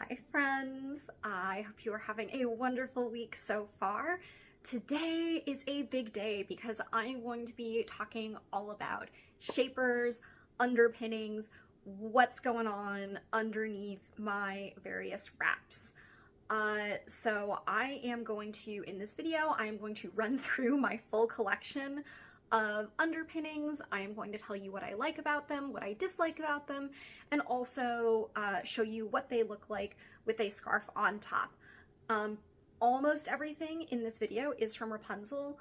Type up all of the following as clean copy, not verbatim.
Hi friends, I hope you are having a wonderful week so far. Today is a big day because I'm going to be talking all about shapers, underpinnings, what's going on underneath my various wraps. So I am going to, in this video, I am going to run through my full collection of underpinnings. I am going to tell you what I like about them, what I dislike about them, and also show you what they look like with a scarf on top. Almost everything in this video is from Rapunzel.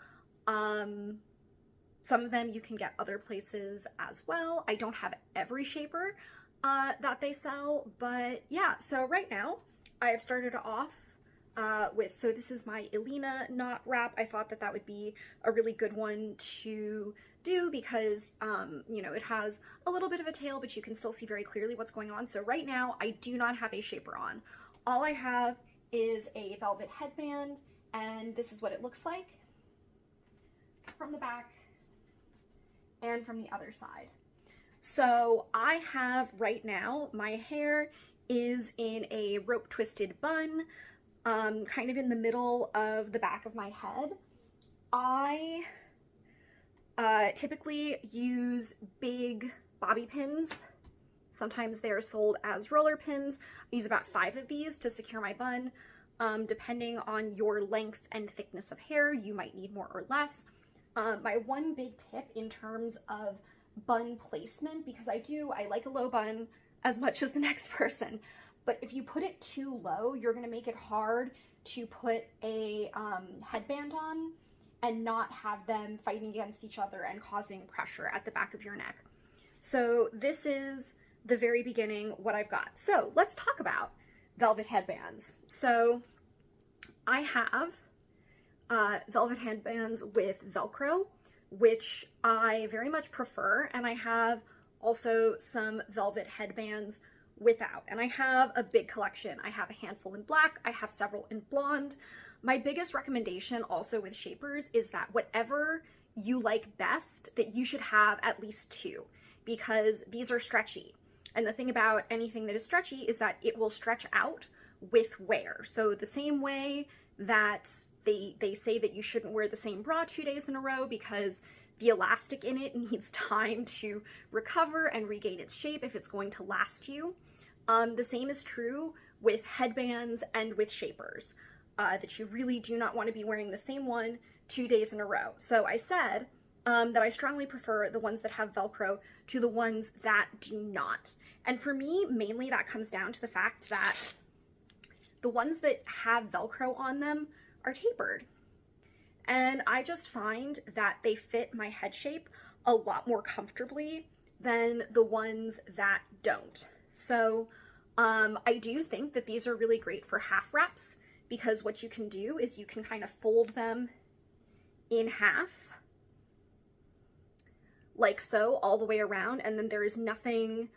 Some of them you can get other places as well. I don't have every shaper that they sell, but yeah, so right now I have started off so this is my Elena knot wrap. I thought that that would be a really good one to do because, you know, it has a little bit of a tail, but you can still see very clearly what's going on. So right now I do not have a shaper on. All I have is a velvet headband, and this is what it looks like from the back and from the other side. So I have right now, my hair is in a rope twisted bun, kind of in the middle of the back of my head. I typically use big bobby pins. Sometimes they're sold as roller pins. I use about 5 of these to secure my bun. Depending on your length and thickness of hair, you might need more or less. My one big tip in terms of bun placement, because I like a low bun as much as the next person, but if you put it too low, you're going to make it hard to put a headband on and not have them fighting against each other and causing pressure at the back of your neck. So this is the very beginning, what I've got. So let's talk about velvet headbands. So I have velvet headbands with Velcro, which I very much prefer, and I have also some velvet headbands without, and I have a big collection. I have a handful in black, I have several in blonde. My biggest recommendation also with shapers is that whatever you like best, that you should have at least 2, because these are stretchy. And the thing about anything that is stretchy is that it will stretch out with wear. So the same way that they say that you shouldn't wear the same bra 2 days in a row because the elastic in it needs time to recover and regain its shape if it's going to last you. The same is true with headbands and with shapers, that you really do not want to be wearing the same one 2 days in a row. So I said that I strongly prefer the ones that have Velcro to the ones that do not. And for me, mainly that comes down to the fact that the ones that have Velcro on them are tapered. And I just find that they fit my head shape a lot more comfortably than the ones that don't. So I do think that these are really great for half wraps, because what you can do is you can kind of fold them in half, like so, all the way around, and then there is nothing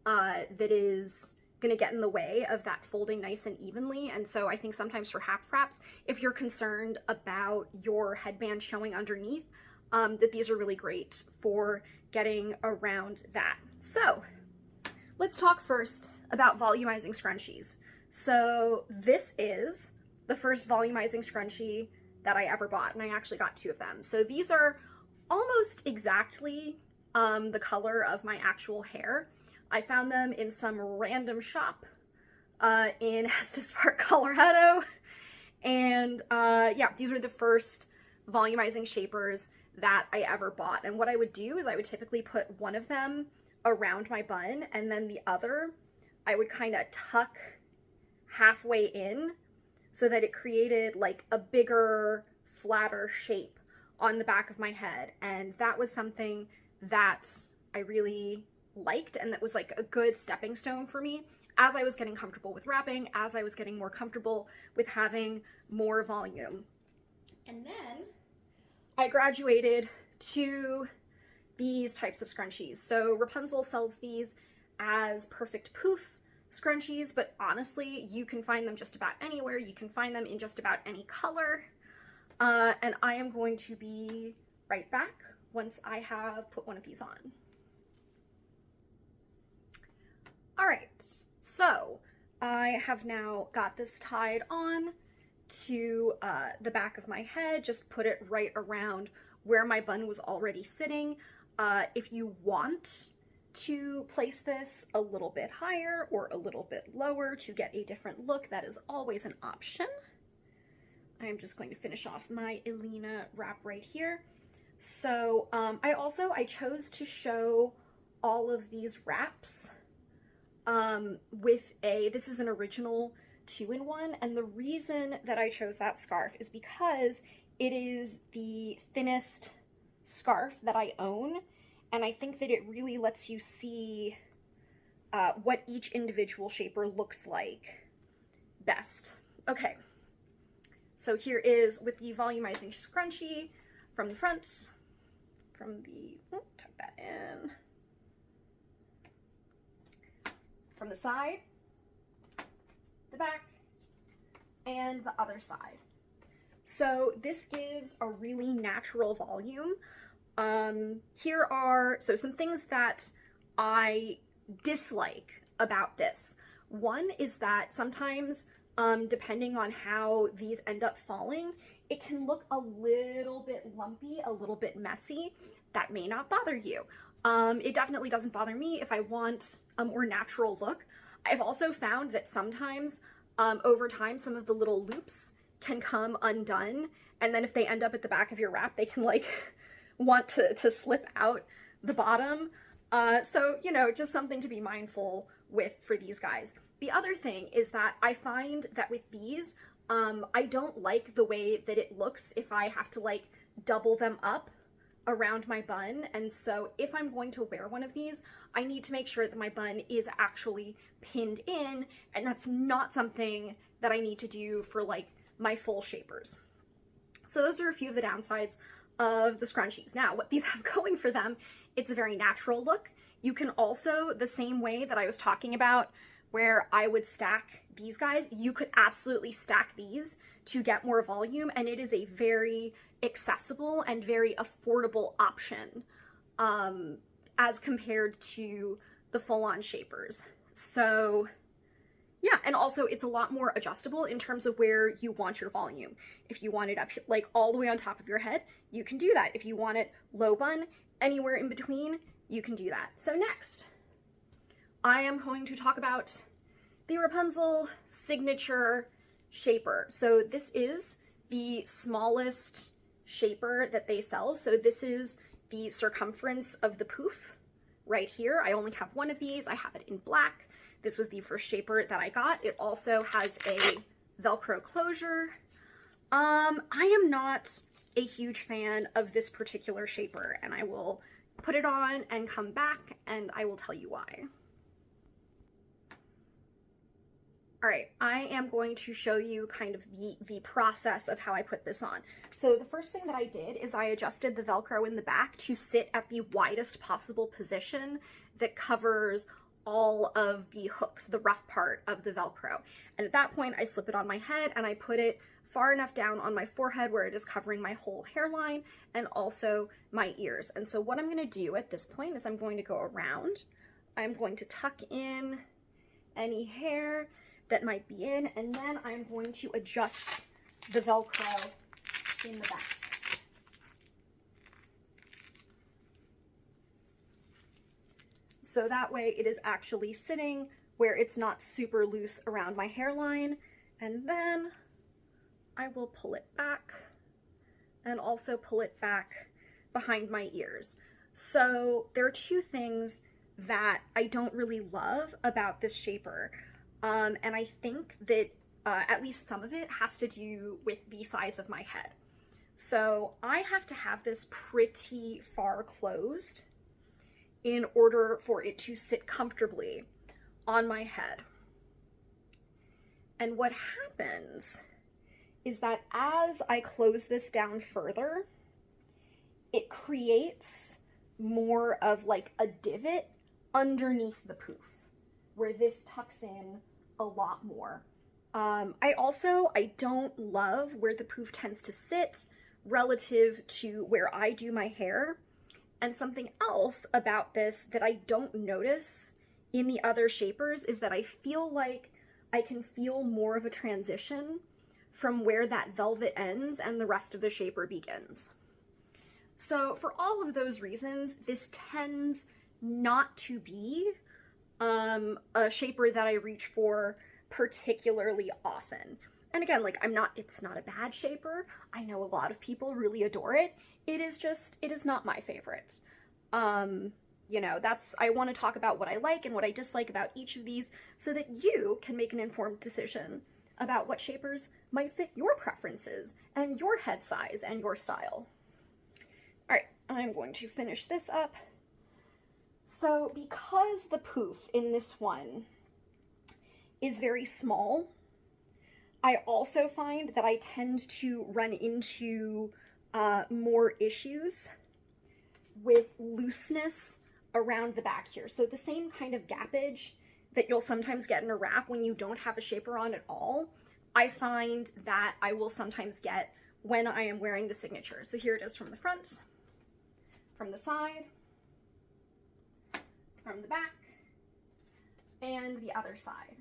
that is gonna get in the way of that folding nice and evenly. And so I think sometimes for half wraps, if you're concerned about your headband showing underneath, that these are really great for getting around that. So let's talk first about volumizing scrunchies. So this is the first volumizing scrunchie that I ever bought, and I actually got 2 of them. So these are almost exactly the color of my actual hair. I found them in some random shop in Estes Park, Colorado. And yeah, these were the first volumizing shapers that I ever bought. And what I would do is I would typically put one of them around my bun, and then the other I would kind of tuck halfway in so that it created like a bigger, flatter shape on the back of my head. And that was something that I really liked, and that was like a good stepping stone for me as I was getting comfortable with wrapping, as I was getting more comfortable with having more volume. And then I graduated to these types of scrunchies. So Rapunzel sells these as perfect poof scrunchies, but honestly, you can find them just about anywhere. You can find them in just about any color. And I am going to be right back once I have put one of these on. All right, so I have now got this tied on to the back of my head, just put it right around where my bun was already sitting. If you want to place this a little bit higher or a little bit lower to get a different look, that is always an option. I'm just going to finish off my Elena wrap right here. So I chose to show all of these wraps with this is an original 2-in-1, and the reason that I chose that scarf is because it is the thinnest scarf that I own, and I think that it really lets you see what each individual shaper looks like best. Okay, so here is with the volumizing scrunchie from the front, tuck that in, from the side, the back, and the other side. So this gives a really natural volume. Here are some things that I dislike about this. One is that sometimes, depending on how these end up falling, it can look a little bit lumpy, a little bit messy. That may not bother you. It definitely doesn't bother me if I want a more natural look. I've also found that sometimes over time some of the little loops can come undone, and then if they end up at the back of your wrap, they can like want to slip out the bottom. So, you know, just something to be mindful with for these guys. The other thing is that I find that with these, I don't like the way that it looks if I have to like double them up around my bun, and so if I'm going to wear one of these, I need to make sure that my bun is actually pinned in, and that's not something that I need to do for like my full shapers. So those are a few of the downsides of the scrunchies. Now, what these have going for them, it's a very natural look. You can also, the same way that I was talking about where I would stack these guys, you could absolutely stack these to get more volume, and it is a very accessible and very affordable option as compared to the full-on shapers. So yeah, and also it's a lot more adjustable in terms of where you want your volume. If you want it up like all the way on top of your head, you can do that. If you want it low bun, anywhere in between, you can do that. So next, I am going to talk about the Rapunzel signature shaper. So this is the smallest shaper that they sell. So this is the circumference of the poof right here. I only have one of these. I have it in black. This was the first shaper that I got. It also has a Velcro closure. I am not a huge fan of this particular shaper, and I will put it on and come back and I will tell you why. All right, I am going to show you kind of the process of how I put this on. So the first thing that I did is I adjusted the Velcro in the back to sit at the widest possible position that covers all of the hooks, the rough part of the Velcro. And at that point, I slip it on my head and I put it far enough down on my forehead where it is covering my whole hairline and also my ears. And so what I'm gonna do at this point is I'm going to go around. I'm going to tuck in any hair that might be in, and then I'm going to adjust the Velcro in the back. So that way it is actually sitting where it's not super loose around my hairline, and then I will pull it back and also pull it back behind my ears. So there are two things that I don't really love about this shaper. And I think that at least some of it has to do with the size of my head. So I have to have this pretty far closed in order for it to sit comfortably on my head. And what happens is that as I close this down further, it creates more of like a divot underneath the poof where this tucks in a lot more. I don't love where the poof tends to sit relative to where I do my hair. And something else about this that I don't notice in the other shapers is that I feel like I can feel more of a transition from where that velvet ends and the rest of the shaper begins. So for all of those reasons, this tends not to be a shaper that I reach for particularly often. And again, like it's not a bad shaper. I know a lot of people really adore it. It is not my favorite. You know, I want to talk about what I like and what I dislike about each of these so that you can make an informed decision about what shapers might fit your preferences and your head size and your style. All right, I'm going to finish this up. So because the poof in this one is very small, I also find that I tend to run into more issues with looseness around the back here. So the same kind of gappage that you'll sometimes get in a wrap when you don't have a shaper on at all, I find that I will sometimes get when I am wearing the signature. So here it is from the front, from the side, from the back, and the other side.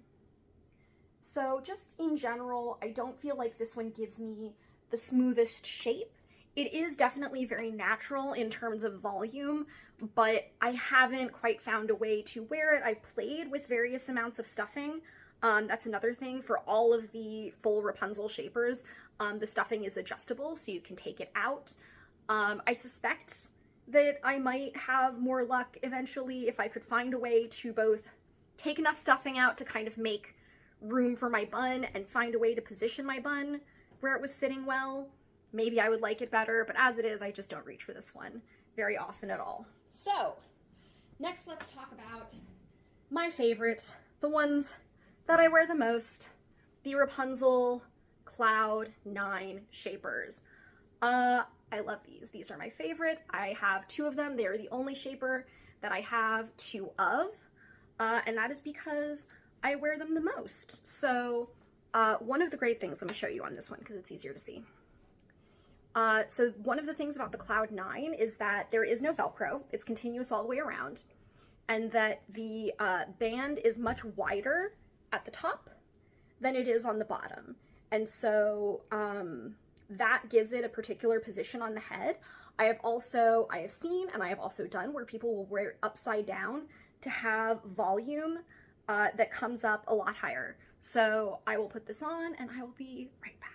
So just in general, I don't feel like this one gives me the smoothest shape. It is definitely very natural in terms of volume, but I haven't quite found a way to wear it. I've played with various amounts of stuffing. That's another thing for all of the full Rapunzel shapers. The stuffing is adjustable, so you can take it out. I suspect that I might have more luck eventually if I could find a way to both take enough stuffing out to kind of make room for my bun and find a way to position my bun where it was sitting well. Maybe I would like it better, but as it is, I just don't reach for this one very often at all. So, next let's talk about my favorite, the ones that I wear the most, the Rapunzel Cloud 9 shapers. I love these. These are my favorite. I have two of them. They are the only shaper that I have two of, and that is because I wear them the most. So, one of the great things, let me show you on this one because it's easier to see. So one of the things about the Cloud 9 is that there is no Velcro. It's continuous all the way around, and that the band is much wider at the top than it is on the bottom. And so that gives it a particular position on the head. I have seen and I have also done where people will wear it upside down to have volume that comes up a lot higher. So I will put this on and I will be right back.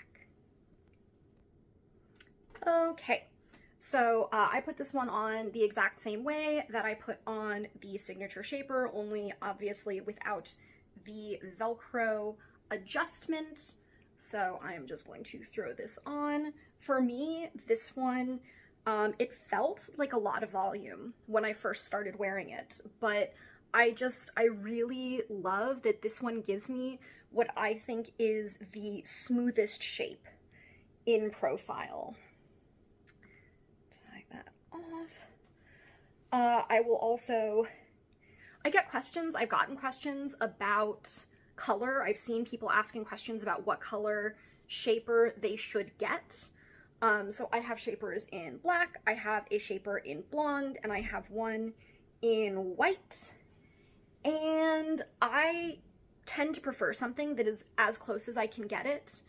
Okay, so I put this one on the exact same way that I put on the signature shaper, only obviously without the Velcro adjustment. So I'm just going to throw this on. For me, this one, it felt like a lot of volume when I first started wearing it, but I really love that this one gives me what I think is the smoothest shape in profile. I've gotten questions about color. I've seen people asking questions about what color shaper they should get. So I have shapers in black, I have a shaper in blonde, and I have one in white. And I tend to prefer something that is as close as I can get it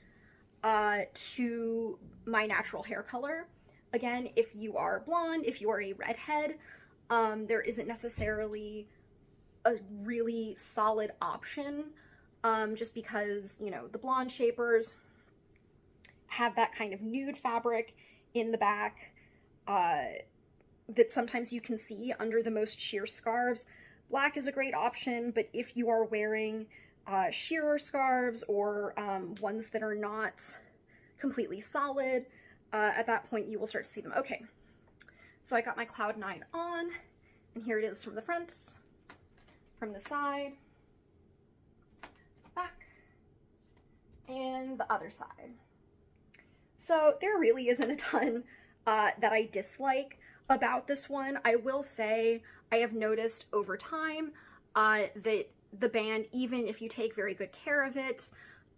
to my natural hair color. Again, if you are blonde, if you are a redhead, there isn't necessarily a really solid option, just because, you know, the blonde shapers have that kind of nude fabric in the back that sometimes you can see under the most sheer scarves. Black is a great option, but if you are wearing sheerer scarves or ones that are not completely solid, at that point you will start to see them. Okay, so I got my Cloud 9 on, and here it is from the front, from the side, back, and the other side. So there really isn't a ton that I dislike about this one. I will say I have noticed over time that the band, even if you take very good care of it,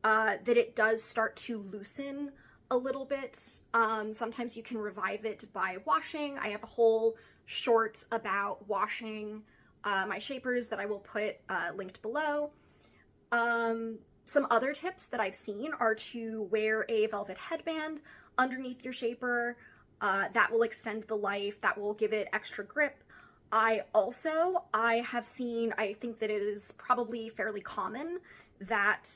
that it does start to loosen a little bit. Sometimes you can revive it by washing. I have a whole short about washing my shapers that I will put linked below. Some other tips that I've seen are to wear a velvet headband underneath your shaper. That will extend the life, that will give it extra grip. I have seen, I think that it is probably fairly common that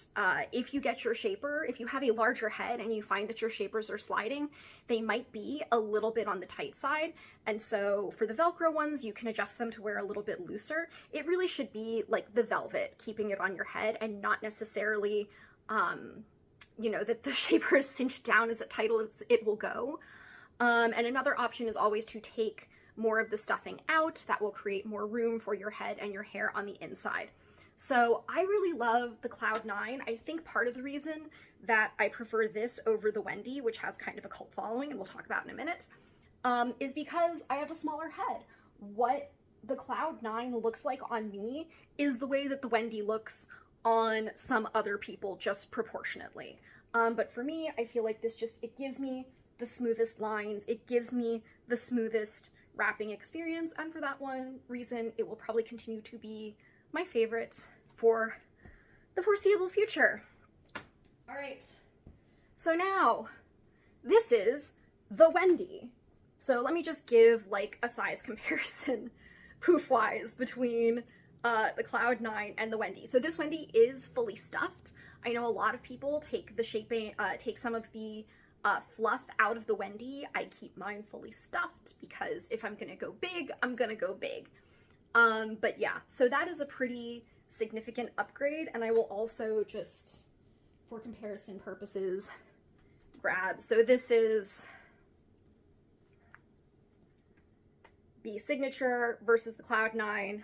if you get your shaper, if you have a larger head and you find that your shapers are sliding, they might be a little bit on the tight side. And so for the Velcro ones, you can adjust them to wear a little bit looser. It really should be like the velvet, keeping it on your head, and not necessarily, you know, that the shaper is cinched down as tight as it will go. And another option is always to take more of the stuffing out. That will create more room for your head and your hair on the inside. So I really love the Cloud 9. I think part of the reason that I prefer this over the Wendy, which has kind of a cult following, and we'll talk about in a minute, is because I have a smaller head. What the Cloud 9 looks like on me is the way that the Wendy looks on some other people, just proportionately. But for me, I feel like this just, it gives me the smoothest lines, it gives me the smoothest wrapping experience, and for that one reason, it will probably continue to be my favorite for the foreseeable future. All right, so now this is the Wendy. So let me just give like a size comparison poof-wise between the Cloud 9 and the Wendy. So this Wendy is fully stuffed. I know a lot of people take the shaping, take some of the fluff out of the Wendy. I keep mine fully stuffed because if I'm gonna go big, I'm gonna go big. But yeah, so that is a pretty significant upgrade, and I will also just, for comparison purposes, grab. So this is the Signature versus the Cloud 9,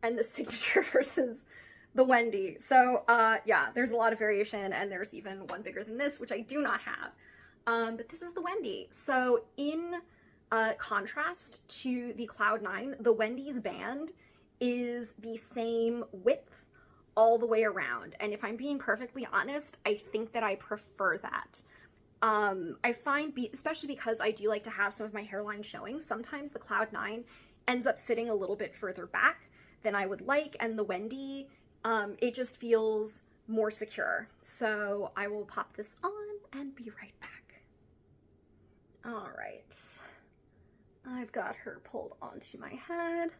and the Signature versus the Wendy. So yeah, there's a lot of variation, and there's even one bigger than this, which I do not have. But this is the Wendy. So in contrast to the Cloud 9, the Wendy's band is the same width all the way around. And if I'm being perfectly honest, I think that I prefer that. I find, especially because I do like to have some of my hairline showing, sometimes the Cloud 9 ends up sitting a little bit further back than I would like, and the Wendy, it just feels more secure. So I will pop this on and be right back. All right. I've got her pulled onto my head.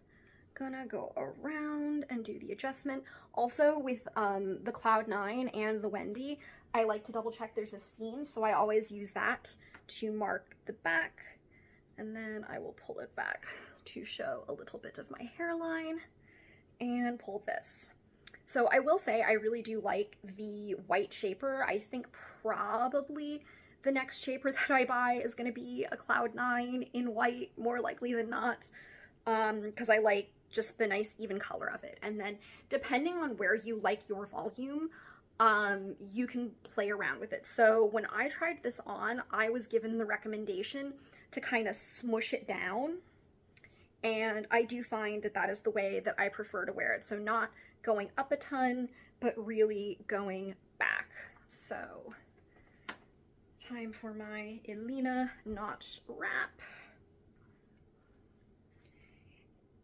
Gonna go around and do the adjustment. Also with the Cloud 9 and the Wendy, I like to double check there's a seam, so I always use that to mark the back, and then I will pull it back to show a little bit of my hairline and pull this. So I will say I really do like the white shaper. I think probably the next shaper that I buy is going to be a Cloud 9 in white, more likely than not, because I like just the nice even color of it. And then depending on where you like your volume, you can play around with it. So when I tried this on, I was given the recommendation to kind of smush it down, and I do find that that is the way that I prefer to wear it. So not going up a ton, but really going back. So time for my Elena notch wrap.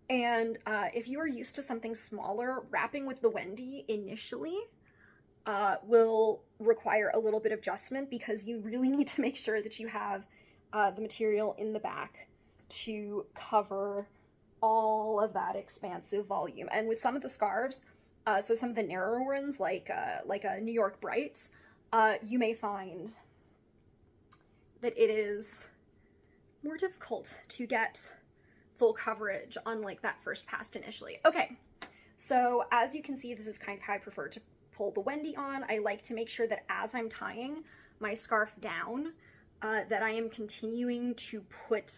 And if you are used to something smaller, wrapping with the Wendy initially will require a little bit of adjustment, because you really need to make sure that you have the material in the back to cover all of that expansive volume. And with some of the scarves, so some of the narrower ones, like a New York Brights, you may find that it is more difficult to get full coverage on like that first pass initially. Okay, so as you can see, this is kind of how I prefer to pull the Wendy on. I like to make sure that as I'm tying my scarf down, that I am continuing to put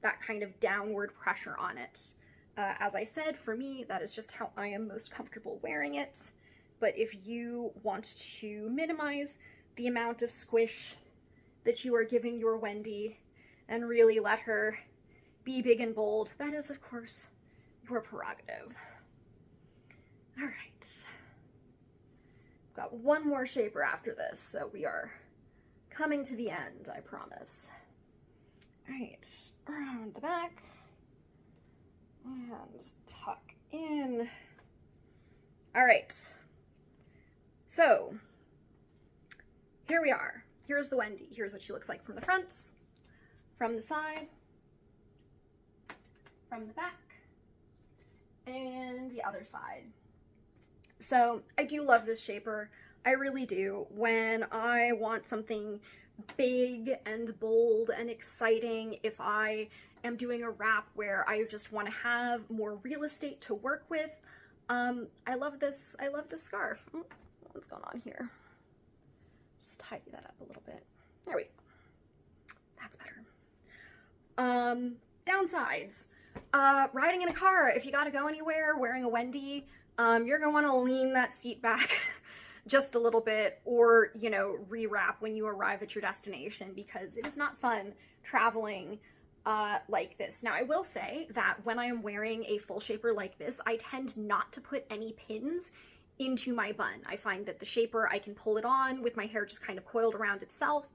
that kind of downward pressure on it. As I said, for me, that is just how I am most comfortable wearing it. But if you want to minimize the amount of squish that you are giving your Wendy and really let her be big and bold, that is, of course, your prerogative. All right. Got one more shaper after this, so we are coming to the end, I promise. All right, around the back and tuck in. All right. So here we are. Here's the Wendy. Here's what she looks like from the front, from the side, from the back, and the other side. So I do love this shaper. I really do. When I want something big and bold and exciting, if I am doing a wrap where I just want to have more real estate to work with, I love this. I love this scarf. What's going on here? Just tidy that up a little bit. There we go. That's better. Downsides. Riding in a car, if you gotta go anywhere wearing a Wendy, you're gonna want to lean that seat back just a little bit, or, you know, rewrap when you arrive at your destination, because it is not fun traveling like this. Now, I will say that when I am wearing a full shaper like this, I tend not to put any pins into my bun. I find that the shaper, I can pull it on with my hair just kind of coiled around itself,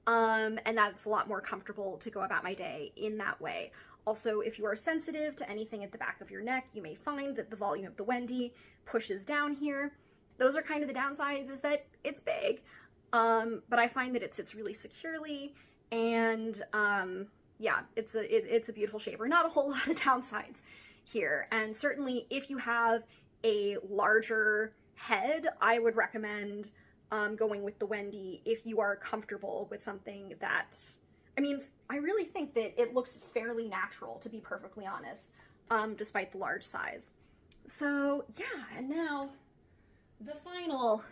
and that's a lot more comfortable to go about my day in that way. Also, if you are sensitive to anything at the back of your neck, you may find that the volume of the Wendy pushes down here. Those are kind of the downsides, is that it's big, but I find that it sits really securely, and yeah, it's a beautiful shaper. Not a whole lot of downsides here, and certainly if you have a larger head, I would recommend going with the Wendy if you are comfortable with something that, I mean, I really think that it looks fairly natural, to be perfectly honest, despite the large size. So yeah, and now the final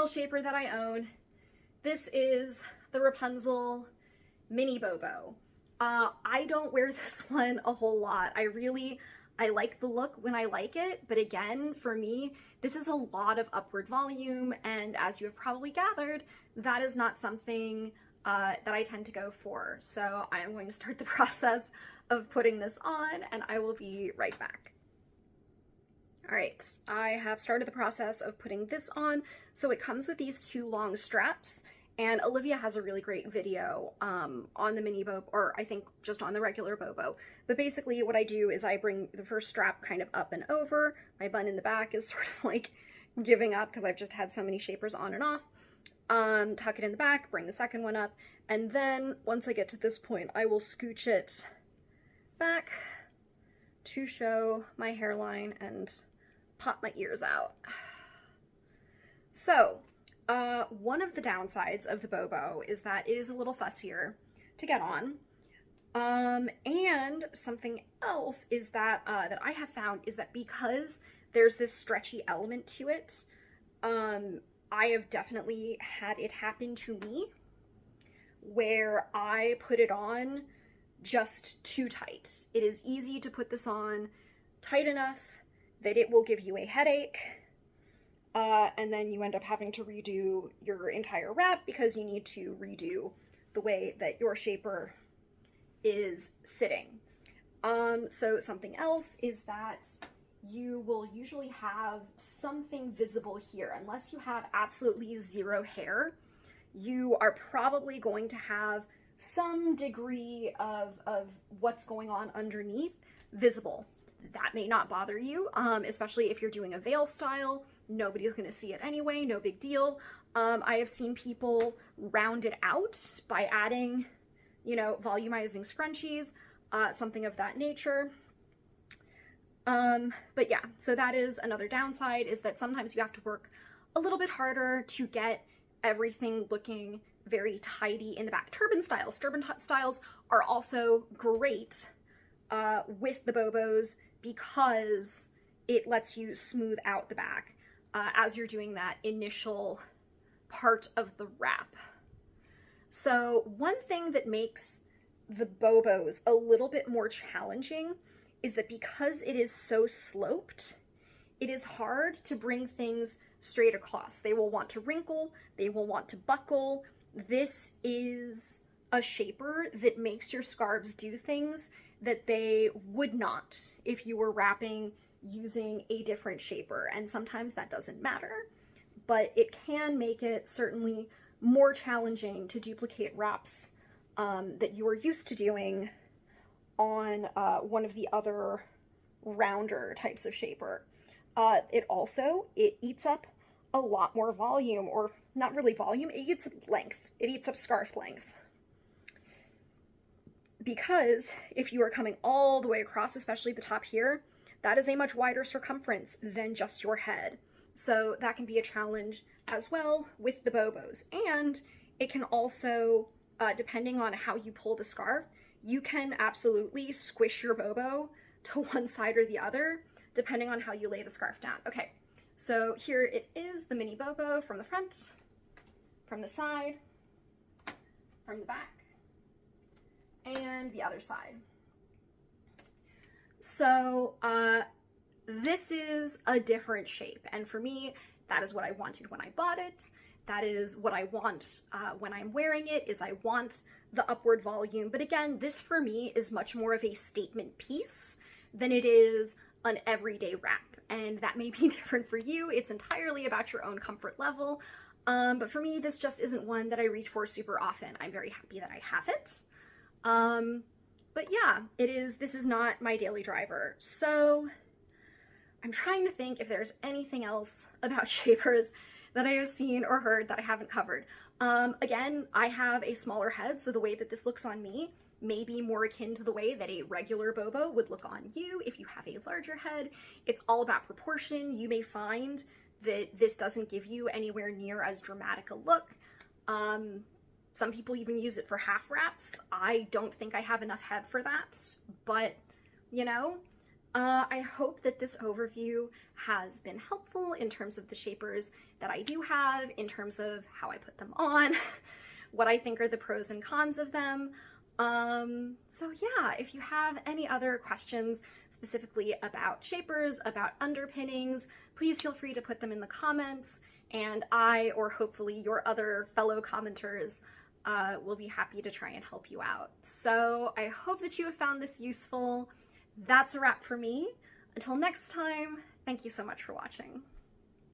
shaper that I own. This is the Rapunzel Mini Bobo. I don't wear this one a whole lot. I like the look when I like it, but again, for me, this is a lot of upward volume, and as you have probably gathered, that is not something that I tend to go for. So I am going to start the process of putting this on, and I will be right back. All right, I have started the process of putting this on. So it comes with these two long straps, and Olivia has a really great video on the mini Bobo, or I think just on the regular Bobo. But basically what I do is I bring the first strap kind of up and over. My bun in the back is sort of like giving up because I've just had so many shapers on and off. Tuck it in the back, bring the second one up, and then once I get to this point, I will scooch it back to show my hairline and pop my ears out. So, one of the downsides of the Bobo is that it is a little fussier to get on. And something else is that, that I have found is that because there's this stretchy element to it, I have definitely had it happen to me where I put it on just too tight. It is easy to put this on tight enough that it will give you a headache, and then you end up having to redo your entire wrap because you need to redo the way that your shaper is sitting. So something else is that you will usually have something visible here. Unless you have absolutely zero hair, you are probably going to have some degree of what's going on underneath visible. That may not bother you, especially if you're doing a veil style. Nobody's going to see it anyway, no big deal. I have seen people round it out by adding, you know, volumizing scrunchies, something of that nature. But yeah, so that is another downside, is that sometimes you have to work a little bit harder to get everything looking very tidy in the back. Turban styles are also great with the Bobos because it lets you smooth out the back as you're doing that initial part of the wrap. So one thing that makes the Bobos a little bit more challenging is that because it is so sloped, it is hard to bring things straight across. They will want to wrinkle, they will want to buckle. This is a shaper that makes your scarves do things that they would not if you were wrapping using a different shaper. And sometimes that doesn't matter, but it can make it certainly more challenging to duplicate wraps that you are used to doing on one of the other rounder types of shaper. It eats up a lot more volume, or not really volume, it eats up length. It eats up scarf length. Because if you are coming all the way across, especially the top here, that is a much wider circumference than just your head. So that can be a challenge as well with the Bobos. And it can also, depending on how you pull the scarf, you can absolutely squish your Bobo to one side or the other, depending on how you lay the scarf down. Okay, so here it is, the mini Bobo from the front, from the side, from the back, and the other side. So this is a different shape, and for me, that is what I wanted when I bought it. That is what I want when I'm wearing it, is I want the upward volume. But again, this for me is much more of a statement piece than it is an everyday wrap. And that may be different for you. It's entirely about your own comfort level. But for me, this just isn't one that I reach for super often. I'm very happy that I have it. But yeah, this is not my daily driver. So I'm trying to think if there's anything else about shapers that I have seen or heard that I haven't covered. Again, I have a smaller head, so the way that this looks on me may be more akin to the way that a regular Bobo would look on you if you have a larger head. It's all about proportion. You may find that this doesn't give you anywhere near as dramatic a look. Some people even use it for half wraps. I don't think I have enough head for that, but you know, I hope that this overview has been helpful in terms of the shapers that I do have, in terms of how I put them on, what I think are the pros and cons of them. So yeah, if you have any other questions specifically about shapers, about underpinnings, please feel free to put them in the comments, and I, or hopefully your other fellow commenters, will be happy to try and help you out. So I hope that you have found this useful. That's a wrap for me. Until next time, thank you so much for watching.